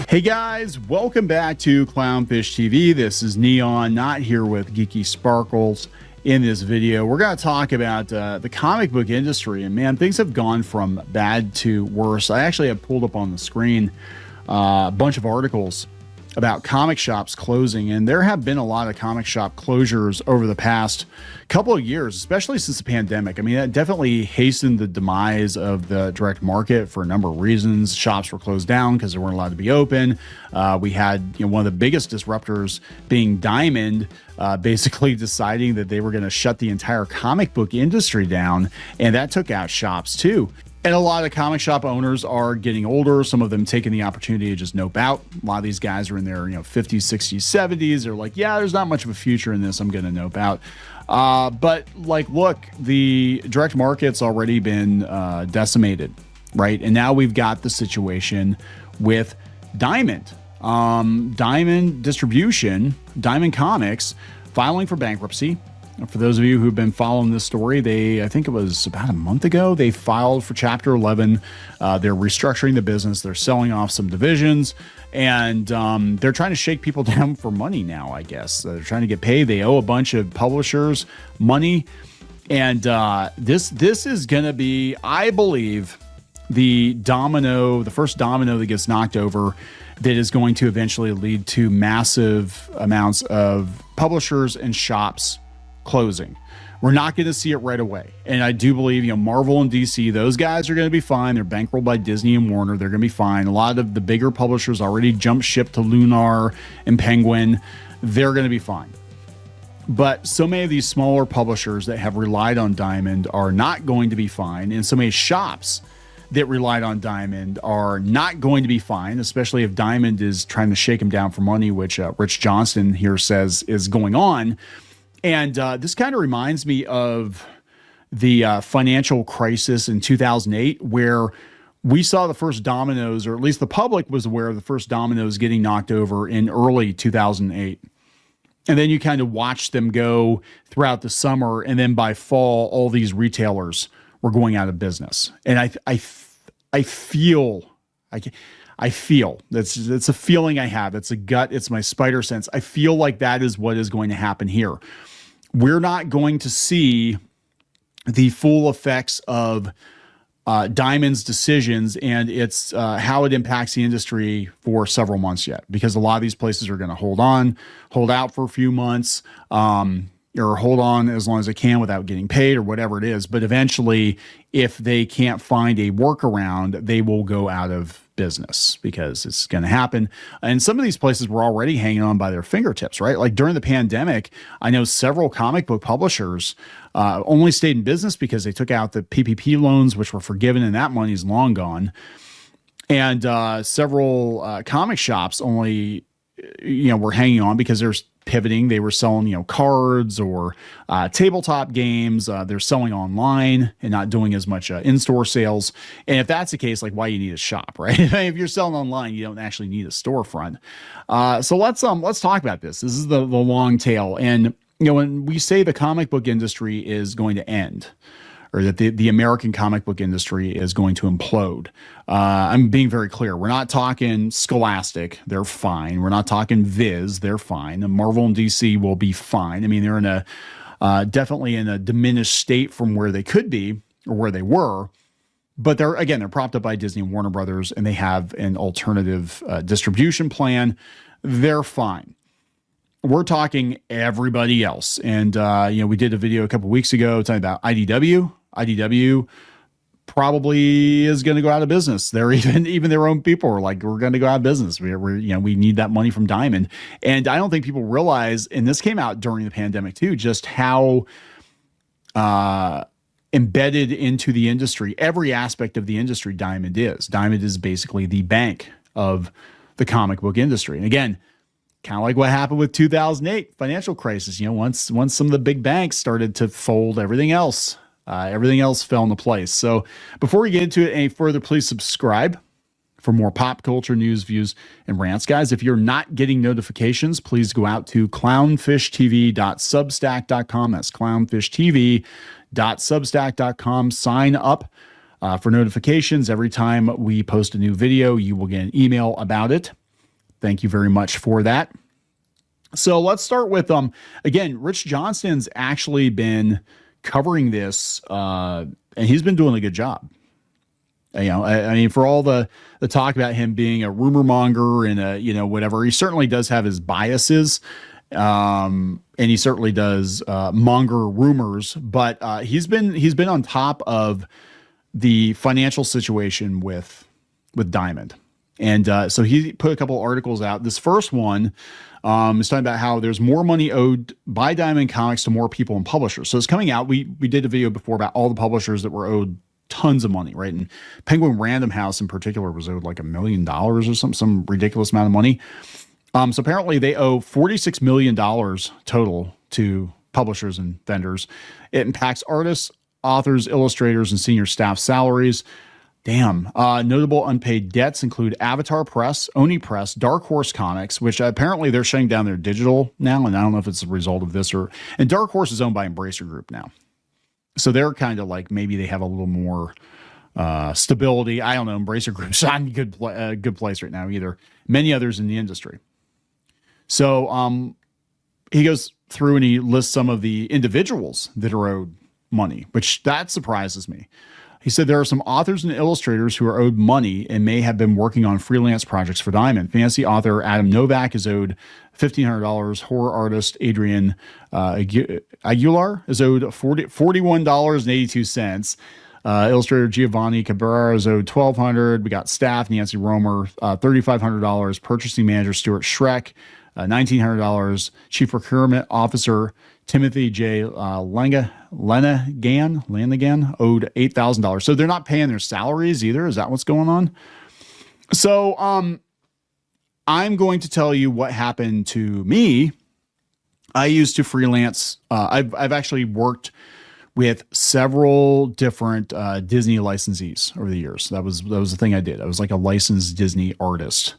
Hey guys, welcome back to Clownfish TV. This is Kneon, not here with Geeky Sparkles. In this video, we're going to talk about the comic book industry, and man, things have gone from bad to worse. I actually have pulled up on the screen a bunch of articles about comic shops closing, and there have been a lot of comic shop closures over the past couple of years, especially since the pandemic. I mean, that definitely hastened the demise of the direct market for a number of reasons. Shops were closed down because they weren't allowed to be open. We had one of the biggest disruptors being Diamond, basically deciding that they were going to shut the entire comic book industry down, and that took out shops too. And a lot of comic shop owners are getting older. Some of them taking the opportunity to just nope out. A lot of these guys are in their 50s, 60s, 70s. They're like, yeah, there's not much of a future in this. I'm going to nope out. But like, look, the direct market's already been decimated, right? And now we've got the situation with Diamond. Diamond Distribution, Diamond Comics, filing for bankruptcy. For those of you who've been following this story, I think it was about a month ago, they filed for Chapter 11. They're restructuring the business. They're selling off some divisions, and they're trying to shake people down for money now, I guess. They're trying to get paid. They owe a bunch of publishers money. And this is going to be, I believe, the first domino that gets knocked over that is going to eventually lead to massive amounts of publishers and shops closing. We're not going to see it right away. And I do believe, Marvel and DC, those guys are going to be fine. They're bankrolled by Disney and Warner. They're going to be fine. A lot of the bigger publishers already jumped ship to Lunar and Penguin. They're going to be fine. But so many of these smaller publishers that have relied on Diamond are not going to be fine. And so many shops that relied on Diamond are not going to be fine, especially if Diamond is trying to shake them down for money, which Rich Johnston here says is going on. And this kind of reminds me of the financial crisis in 2008, where we saw the first dominoes, or at least the public was aware of the first dominoes getting knocked over in early 2008. And then you kind of watched them go throughout the summer. And then by fall, all these retailers were going out of business. And I feel that's a feeling I have. It's a gut. It's my spider sense. I feel like that is what is going to happen here. We're not going to see the full effects of Diamond's decisions and its how it impacts the industry for several months yet, because a lot of these places are going to hold out for a few months, or hold on as long as they can without getting paid or whatever it is. But eventually, if they can't find a workaround, they will go out of business, because it's going to happen. And some of these places were already hanging on by their fingertips, right? Like during the pandemic, I know several comic book publishers only stayed in business because they took out the PPP loans, which were forgiven, and that money is long gone. And several comic shops only, were hanging on because there's pivoting. They were selling, cards or tabletop games. They're selling online and not doing as much in-store sales. And if that's the case, like, why you need a shop, right? If you're selling online, you don't actually need a storefront. So let's talk about this. This is the long tail. And when we say the comic book industry is going to end, or that the American comic book industry is going to implode, I'm being very clear. We're not talking Scholastic. They're fine. We're not talking Viz. They're fine. And Marvel and DC will be fine. I mean, they're in definitely in a diminished state from where they could be or where they were. But they're propped up by Disney and Warner Brothers, and they have an alternative distribution plan. They're fine. We're talking everybody else. And, we did a video a couple weeks ago talking about IDW. IDW probably is going to go out of business. They're even their own people are like, we're going to go out of business. We need that money from Diamond. And I don't think people realize, and this came out during the pandemic too, just how embedded into the industry, every aspect of the industry Diamond is. Diamond is basically the bank of the comic book industry. And again, kind of like what happened with 2008 financial crisis. Once some of the big banks started to fold, everything else fell into place. So before we get into it any further, please subscribe for more pop culture news, views, and rants. Guys, if you're not getting notifications, please go out to clownfishtv.substack.com. That's clownfishtv.substack.com. Sign up for notifications. Every time we post a new video, you will get an email about it. thank you very much for that. So let's start with, again, Rich Johnston's actually been covering this, and he's been doing a good job. I mean, for all the talk about him being a rumor monger and whatever, he certainly does have his biases, and he certainly does monger rumors. But he's been on top of the financial situation with Diamond, and so he put a couple articles out. This first one is talking about how there's more money owed by Diamond Comics to more people and publishers. So it's coming out. We did a video before about all the publishers that were owed tons of money, right? And Penguin Random House in particular was owed like $1 million or some ridiculous amount of money. So apparently they owe $46 million total to publishers and vendors. It impacts artists, authors, illustrators, and senior staff salaries. Damn. Notable unpaid debts include Avatar Press, Oni Press, Dark Horse Comics, which apparently they're shutting down their digital now, and I don't know if it's a result of this and Dark Horse is owned by Embracer Group now. So they're kind of like, maybe they have a little more stability. I don't know. Embracer Group's not in a good place right now either. Many others in the industry. So he goes through and he lists some of the individuals that are owed money, which that surprises me. He said there are some authors and illustrators who are owed money and may have been working on freelance projects for Diamond. Fantasy author Adam Novak is owed $1,500. Horror artist Adrian Aguilar is owed $41.82. Illustrator Giovanni Cabrera is owed $1,200. We got staff Nancy Romer, $3,500. Purchasing manager Stuart Schreck, $1,900. Chief procurement officer Timothy J. Lanigan owed $8,000. So they're not paying their salaries either. Is that what's going on? So I'm going to tell you what happened to me. I used to freelance. I've actually worked with several different Disney licensees over the years. That was the thing I did. I was like a licensed Disney artist.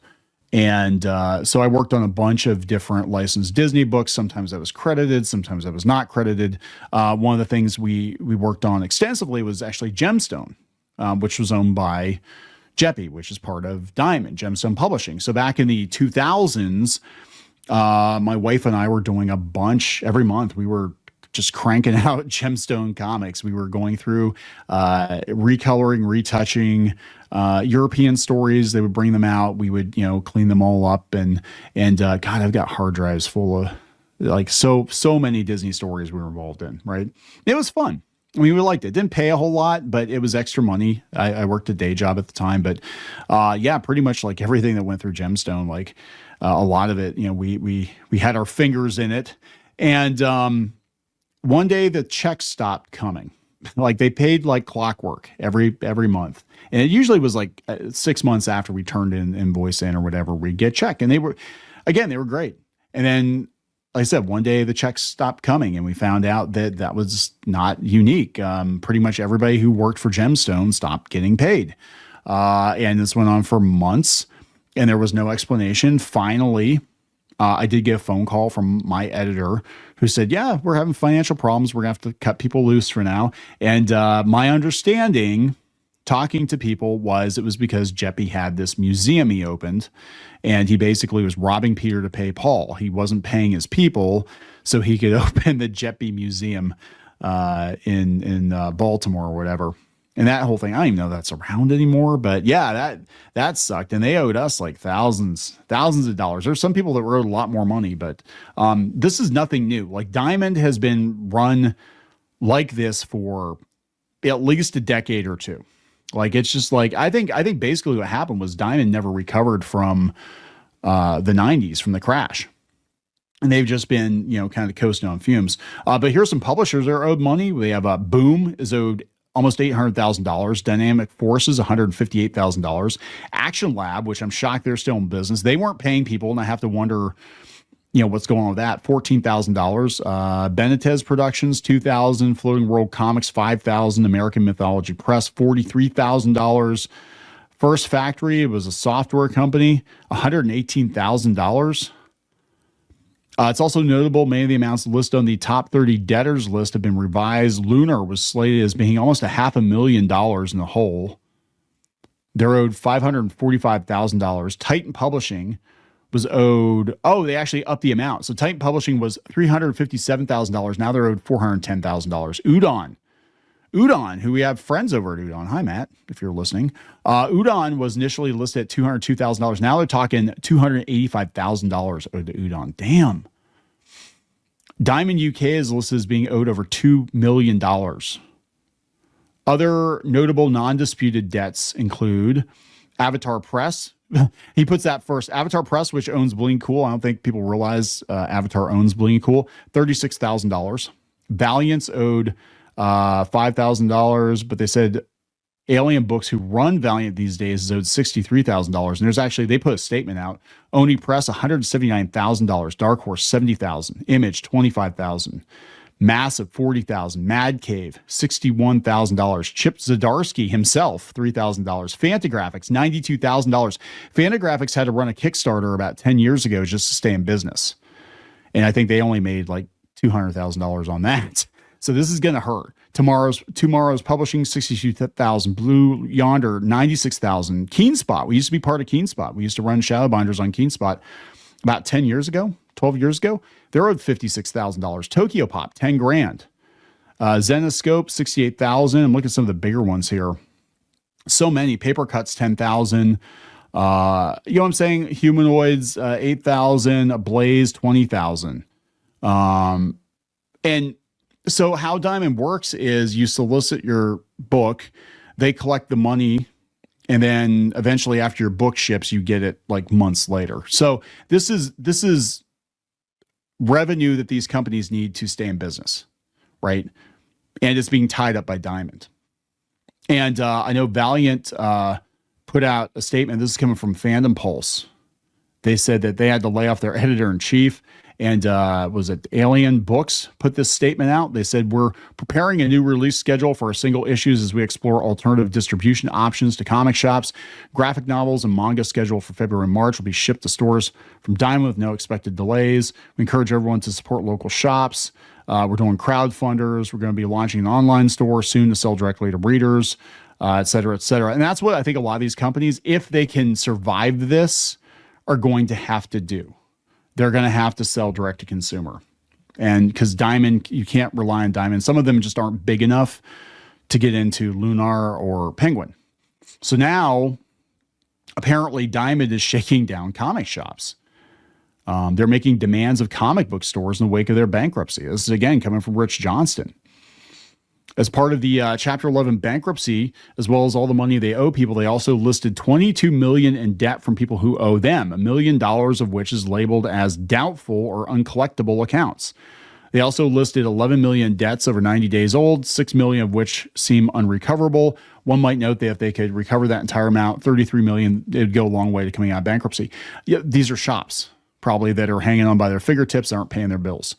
And so I worked on a bunch of different licensed Disney books. Sometimes I was credited, sometimes I was not credited. One of the things we worked on extensively was actually Gemstone, which was owned by Jeppy, which is part of Diamond, Gemstone Publishing. So back in the 2000s, my wife and I were doing a bunch every month. We were just cranking out Gemstone comics. We were going through recoloring, retouching European stories. They would bring them out. We would, clean them all up. And God, I've got hard drives full of like so many Disney stories we were involved in, right? It was fun. I mean, we liked it. Didn't pay a whole lot, but it was extra money. I worked a day job at the time, but yeah, pretty much like everything that went through Gemstone, like a lot of it, we had our fingers in it. And one day the checks stopped coming. Like they paid like clockwork every month. And it usually was like 6 months after we turned in invoice in or whatever, we'd get check. And they were great. And then, like I said, one day the checks stopped coming and we found out that was not unique. Pretty much everybody who worked for Gemstone stopped getting paid. And this went on for months and there was no explanation. Finally, I did get a phone call from my editor who said, yeah, we're having financial problems. We're going to have to cut people loose for now. And my understanding, talking to people, was it was because Jeppy had this museum he opened, and he basically was robbing Peter to pay Paul. He wasn't paying his people so he could open the Jeppy Museum in Baltimore or whatever. And that whole thing, I don't even know if that's around anymore, but yeah, that sucked. And they owed us like thousands of dollars. There's some people that were owed a lot more money, but this is nothing new. Like Diamond has been run like this for at least a decade or two. Like, it's just like, I think basically what happened was Diamond never recovered from the 90s, from the crash. And they've just been, kind of coasting on fumes. But here's some publishers that are owed money. We have Boom is owed almost $800,000. Dynamic Forces, $158,000. Action Lab, which I'm shocked they're still in business. They weren't paying people, and I have to wonder, what's going on with that. $14,000. Benitez Productions, $2,000. Floating World Comics, $5,000. American Mythology Press, $43,000. First Factory, it was a software company, $118,000. It's also notable many of the amounts listed on the top 30 debtors list have been revised. Lunar was slated as being almost $500,000 in the hole. They're owed $545,000. Titan Publishing was owed. Oh, they actually upped the amount. So Titan Publishing was $357,000. Now they're owed $410,000. Udon, who we have friends over at Udon. Hi, Matt, if you're listening. Udon was initially listed at $202,000. Now they're talking $285,000 owed to Udon. Damn. Diamond UK is listed as being owed over $2 million. Other notable non-disputed debts include Avatar Press. He puts that first. Avatar Press, which owns Bleeding Cool. I don't think people realize Avatar owns Bleeding Cool. $36,000. Valiant's owed $5,000, but they said Alien Books, who run Valiant these days, is owed $63,000. And there's actually, they put a statement out. Oni Press, $179,000. Dark Horse, $70,000. Image, $25,000. Massive, $40,000. Mad Cave, $61,000. Chip Zdarsky himself, $3,000. Fantagraphics, $92,000. Fantagraphics had to run a Kickstarter about 10 years ago just to stay in business. And I think they only made like $200,000 on that. So this is going to hurt. Tomorrow's Publishing, $62,000. Blue Yonder, $96,000. Keenspot. We used to be part of Keenspot. We used to run Shadowbinders on Keenspot about 10 years ago, 12 years ago. They're owed $56,000. Tokyo Pop, $10,000. Zenoscope, $68,000. I'm looking at some of the bigger ones here. So many. Paper Cuts, $10,000. You know what I'm saying? Humanoids, $8,000. Blaze, $20,000. And so how Diamond works is you solicit your book, they collect the money, and then eventually after your book ships, you get it like months later. So this is revenue that these companies need to stay in business, right? And it's being tied up by Diamond. And I know Valiant put out a statement. This is coming from Fandom Pulse. They said that they had to lay off their editor-in-chief. And was it Alien Books put this statement out? They said, we're preparing a new release schedule for our single issues as we explore alternative distribution options to comic shops. Graphic novels and manga scheduled for February and March will be shipped to stores from Diamond with no expected delays. We encourage everyone to support local shops. We're doing crowdfunders. We're going to be launching an online store soon to sell directly to readers, et cetera, et cetera. And that's what I think a lot of these companies, if they can survive this, are going to have to do. They're going to have to sell direct to consumer. And because Diamond, you can't rely on Diamond. Some of them just aren't big enough to get into Lunar or Penguin. So now, apparently, Diamond is shaking down comic shops. They're making demands of comic book stores in the wake of their bankruptcy. This is, again, coming from Rich Johnston. As part of the Chapter 11 bankruptcy, as well as all the money they owe people, they also listed $22 million in debt from people who owe them, $1 million of which is labeled as doubtful or uncollectible accounts. They also listed 11 million debts over 90 days old, 6 million of which seem unrecoverable. One might note that if they could recover that entire amount, 33 million, it would go a long way to coming out of bankruptcy. Yeah, these are shops probably that are hanging on by their fingertips, aren't paying their bills.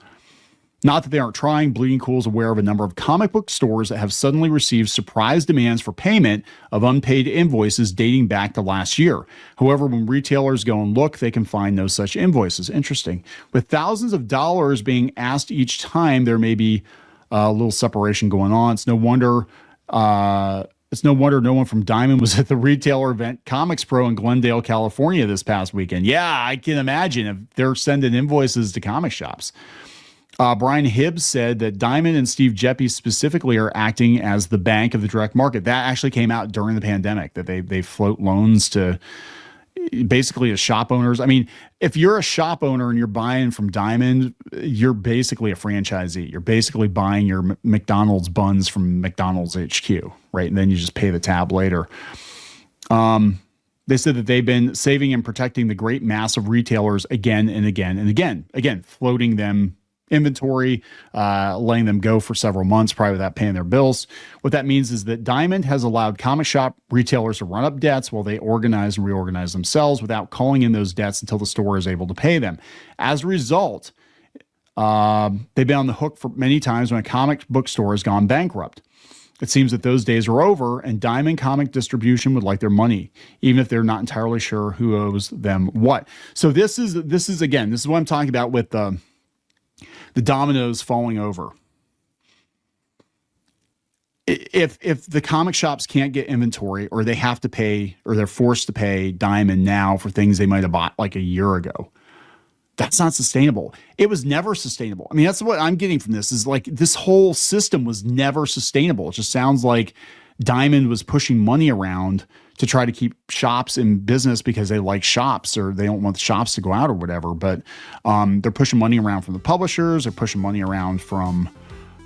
Not that they aren't trying. Bleeding Cool is aware of a number of comic book stores that have suddenly received surprise demands for payment of unpaid invoices dating back to last year. However, when retailers go and look, they can find no such invoices. Interesting. With thousands of dollars being asked each time, there may be a little separation going on. It's no wonder no one from Diamond was at the retailer event Comics Pro in Glendale, California this past weekend. Yeah, I can imagine if they're sending invoices to comic shops. Brian Hibbs said that Diamond and Steve Jeppe specifically are acting as the bank of the direct market. That actually came out during the pandemic, that they float loans to basically to shop owners. I mean, if you're a shop owner and you're buying from Diamond, you're basically a franchisee. You're basically buying your McDonald's buns from McDonald's HQ, right? And then you just pay the tab later. They said that they've been saving and protecting the great mass of retailers again and again and again, floating them inventory, letting them go for several months, probably without paying their bills. What that means is that Diamond has allowed comic shop retailers to run up debts while they organize and reorganize themselves without calling in those debts until the store is able to pay them. As a result, they've been on the hook for many times when a comic book store has gone bankrupt. It seems that those days are over, and Diamond Comic Distribution would like their money, even if they're not entirely sure who owes them what. So this is what I'm talking about with the dominoes falling over. if the comic shops can't get inventory, or they have to pay, or they're forced to pay Diamond now for things they might have bought like a year ago, that's not sustainable. It was never sustainable. I mean, that's what I'm getting from this, is like this whole system was never sustainable. It just sounds like Diamond was pushing money around to try to keep shops in business because they like shops, or they don't want the shops to go out or whatever. But they're pushing money around from the publishers. They're pushing money around from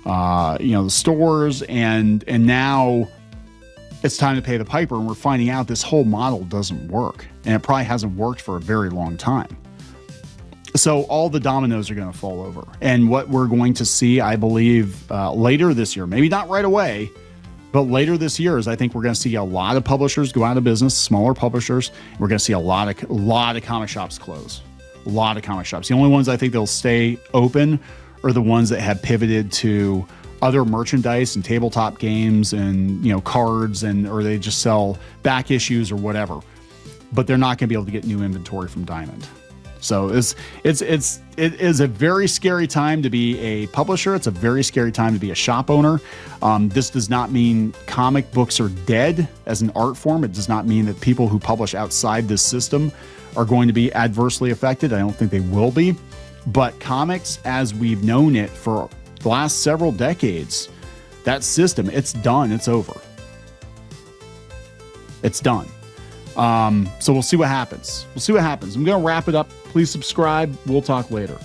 the stores, and now it's time to pay the piper. And we're finding out this whole model doesn't work, and it probably hasn't worked for a very long time. So all the dominoes are going to fall over. And what we're going to see, I believe, later this year, maybe not right away, but later this year, is I think we're going to see a lot of publishers go out of business, smaller publishers. We're going to see a lot of comic shops close. A lot of comic shops. The only ones I think they'll stay open are the ones that have pivoted to other merchandise and tabletop games and, cards, or they just sell back issues or whatever. But they're not going to be able to get new inventory from Diamond. So it is a very scary time to be a publisher. It's a very scary time to be a shop owner. This does not mean comic books are dead as an art form. It does not mean that people who publish outside this system are going to be adversely affected. I don't think they will be. But comics, as we've known it for the last several decades, that system, it's done. It's over. It's done. So we'll see what happens. I'm going to wrap it up. Please subscribe. We'll talk later.